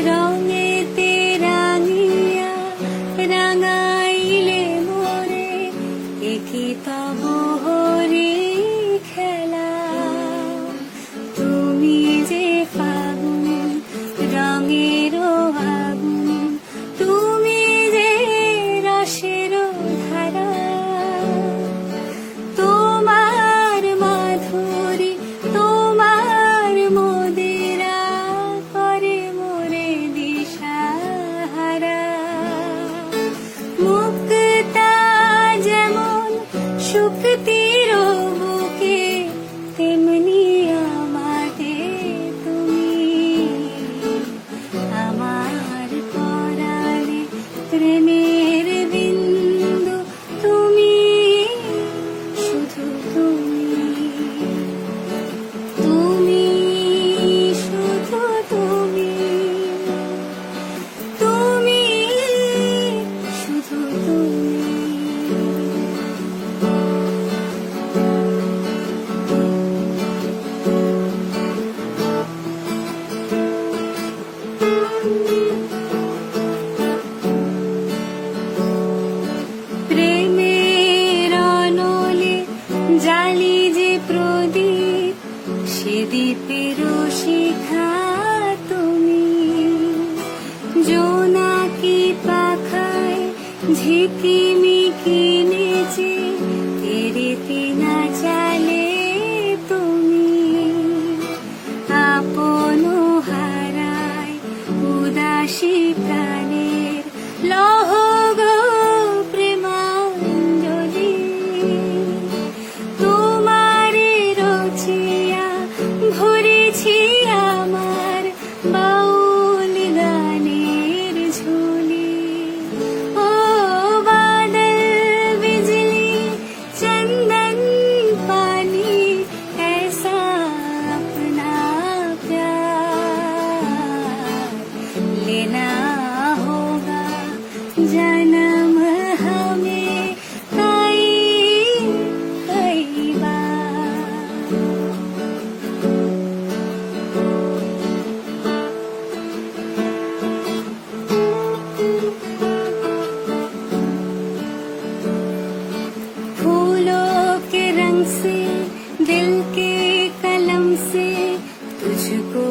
রঙেতে রাঙিয়া রাঙাইলে মোরে একই তব হরি খেলা। তুমি যে ফাগুন রঙের আগুন, তুমি যে রসের ধারা, তোমার মাধুরী তোমার মোদেরা করে মোরে দিশাহারা। মুক্তা যেমন শুক্তির বুকে, তেমনি আমাদের তুমি। আমার পরাণে প্রেমের বিন্দু তুমি, শুধু তুমি। তুমি শুধু তুমি, তুমি শুধু তুমি। প্রেমের অনলে জালি যে প্রদীপ, সে দীপের শিখা তুমি। জোনাকি পাখায় ঝিকিমিকি নেচে তেরেতে না চালে তুমি। আপন হারায় উদাসী প্রাণের লহ গো প্রেমাঞ্জলি। তোমারে রচিয়া ভরেছি আমার বাউল গানের ঝুলি। ও বাদল বিজলি চন্দন পানি, ऐसा अपना प्यार लेना होगा जन्म हमें कई कई बार। फूलों के रंग से दिल के कलम से तुझको